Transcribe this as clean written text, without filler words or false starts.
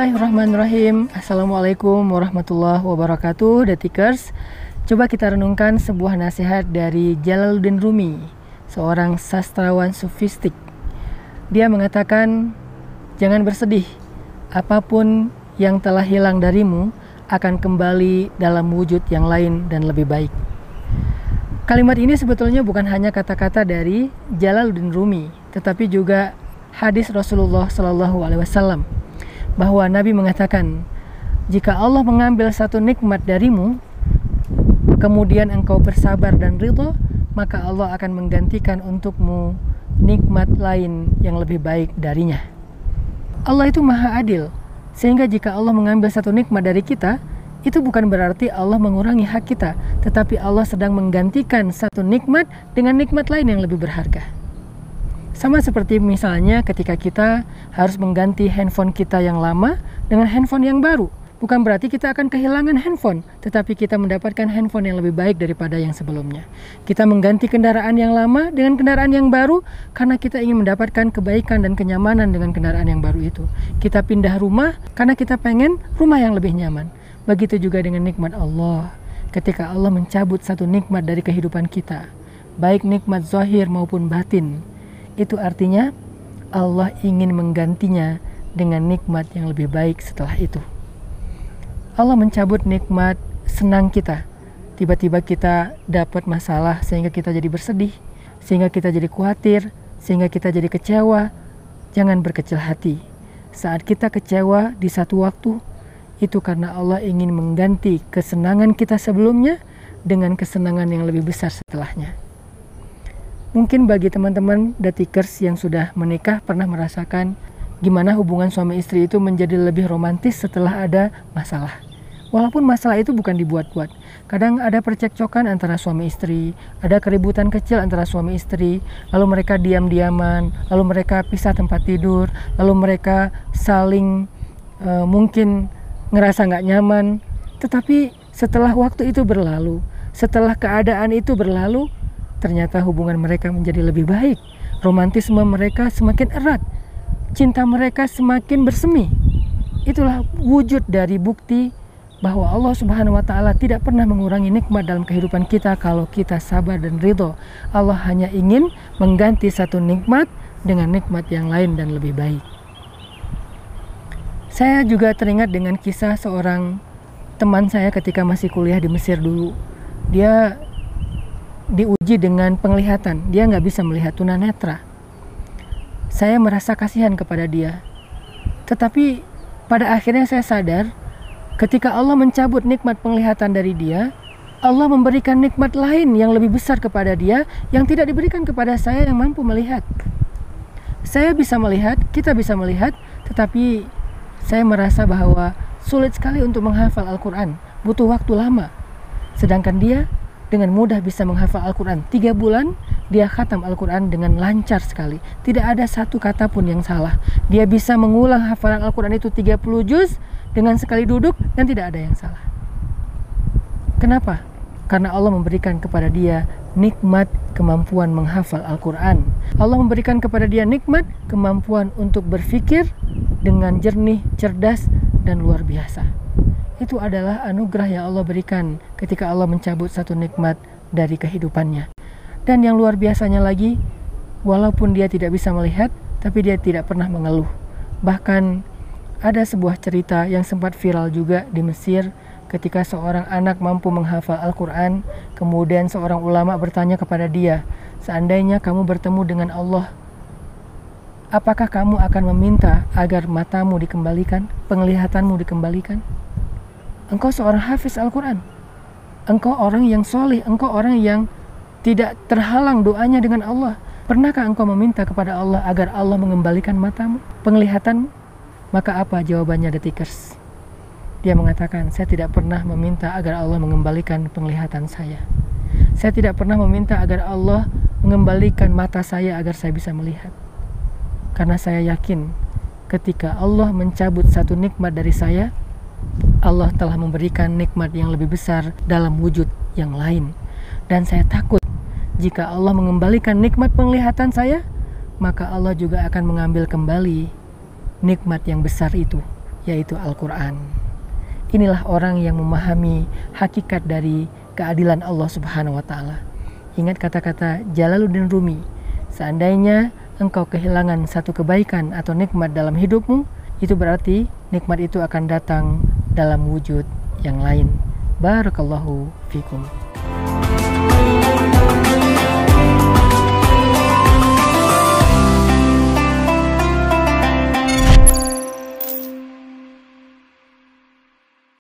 Bismillahirrahmanirrahim. Assalamualaikum warahmatullahi wabarakatuh, Detikers. Coba kita renungkan sebuah nasihat dari Jalaluddin Rumi, seorang sastrawan sufistik. Dia mengatakan, jangan bersedih, apapun yang telah hilang darimu akan kembali dalam wujud yang lain dan lebih baik. Kalimat ini sebetulnya bukan hanya kata-kata dari Jalaluddin Rumi, tetapi juga hadis Rasulullah SAW, bahwa Nabi mengatakan, jika Allah mengambil satu nikmat darimu, kemudian engkau bersabar dan ridho, maka Allah akan menggantikan untukmu nikmat lain yang lebih baik darinya. Allah itu maha adil, sehingga jika Allah mengambil satu nikmat dari kita, itu bukan berarti Allah mengurangi hak kita, tetapi Allah sedang menggantikan satu nikmat dengan nikmat lain yang lebih berharga. Sama seperti misalnya ketika kita harus mengganti handphone kita yang lama dengan handphone yang baru. Bukan berarti kita akan kehilangan handphone, tetapi kita mendapatkan handphone yang lebih baik daripada yang sebelumnya. Kita mengganti kendaraan yang lama dengan kendaraan yang baru karena kita ingin mendapatkan kebaikan dan kenyamanan dengan kendaraan yang baru itu. Kita pindah rumah karena kita pengen rumah yang lebih nyaman. Begitu juga dengan nikmat Allah. Ketika Allah mencabut satu nikmat dari kehidupan kita, baik nikmat zahir maupun batin, itu artinya Allah ingin menggantinya dengan nikmat yang lebih baik setelah itu. Allah mencabut nikmat senang kita. Tiba-tiba kita dapat masalah sehingga kita jadi bersedih, sehingga kita jadi khawatir, sehingga kita jadi kecewa. Jangan berkecil hati. Saat kita kecewa di satu waktu, itu karena Allah ingin mengganti kesenangan kita sebelumnya dengan kesenangan yang lebih besar setelahnya. Mungkin bagi teman-teman Detikers yang sudah menikah pernah merasakan gimana hubungan suami istri itu menjadi lebih romantis setelah ada masalah. Walaupun masalah itu bukan dibuat-buat. Kadang ada percekcokan antara suami istri, ada keributan kecil antara suami istri, lalu mereka diam-diaman, lalu mereka pisah tempat tidur, lalu mereka saling mungkin ngerasa nggak nyaman. Tetapi setelah waktu itu berlalu, setelah keadaan itu berlalu, ternyata hubungan mereka menjadi lebih baik. Romantisme mereka semakin erat. Cinta mereka semakin bersemi. Itulah wujud dari bukti bahwa Allah Subhanahu wa Ta'ala tidak pernah mengurangi nikmat dalam kehidupan kita kalau kita sabar dan ridho. Allah hanya ingin mengganti satu nikmat dengan nikmat yang lain dan lebih baik. Saya juga teringat dengan kisah seorang teman saya ketika masih kuliah di Mesir dulu. Dia diuji dengan penglihatan, dia nggak bisa melihat tunanetra. Saya merasa kasihan kepada dia. Tetapi pada akhirnya saya sadar, ketika Allah mencabut nikmat penglihatan dari dia, Allah memberikan nikmat lain yang lebih besar kepada dia, yang tidak diberikan kepada saya yang mampu melihat. Saya bisa melihat, kita bisa melihat, tetapi saya merasa bahwa sulit sekali untuk menghafal Al-Quran, butuh waktu lama. Sedangkan dia dengan mudah bisa menghafal Al-Quran. 3 bulan dia khatam Al-Quran dengan lancar sekali. Tidak ada satu kata pun yang salah. Dia bisa mengulang hafalan Al-Quran itu 30 juz dengan sekali duduk dan tidak ada yang salah. Kenapa? Karena Allah memberikan kepada dia nikmat kemampuan menghafal Al-Quran. Allah memberikan kepada dia nikmat kemampuan untuk berpikir dengan jernih, cerdas, dan luar biasa. Itu adalah anugerah yang Allah berikan ketika Allah mencabut satu nikmat dari kehidupannya. Dan yang luar biasanya lagi, walaupun dia tidak bisa melihat, tapi dia tidak pernah mengeluh. Bahkan ada sebuah cerita yang sempat viral juga di Mesir ketika seorang anak mampu menghafal Al-Quran, kemudian seorang ulama bertanya kepada dia, seandainya kamu bertemu dengan Allah, apakah kamu akan meminta agar matamu dikembalikan, penglihatanmu dikembalikan? Engkau seorang hafiz Al-Quran. Engkau orang yang soleh. Engkau orang yang tidak terhalang doanya dengan Allah. Pernahkah engkau meminta kepada Allah agar Allah mengembalikan matamu, penglihatanmu? Maka apa jawabannya Detikers? Dia mengatakan, saya tidak pernah meminta agar Allah mengembalikan penglihatan saya. Saya tidak pernah meminta agar Allah mengembalikan mata saya agar saya bisa melihat. Karena saya yakin ketika Allah mencabut satu nikmat dari saya, Allah telah memberikan nikmat yang lebih besar dalam wujud yang lain. Dan saya takut jika Allah mengembalikan nikmat penglihatan saya, maka Allah juga akan mengambil kembali nikmat yang besar itu yaitu Al-Quran. Inilah orang yang memahami hakikat dari keadilan Allah Subhanahu wa Ta'ala. Ingat kata-kata Jalaluddin Rumi, seandainya engkau kehilangan satu kebaikan atau nikmat dalam hidupmu, itu berarti nikmat itu akan datang dalam wujud yang lain. Barakallahu fikum.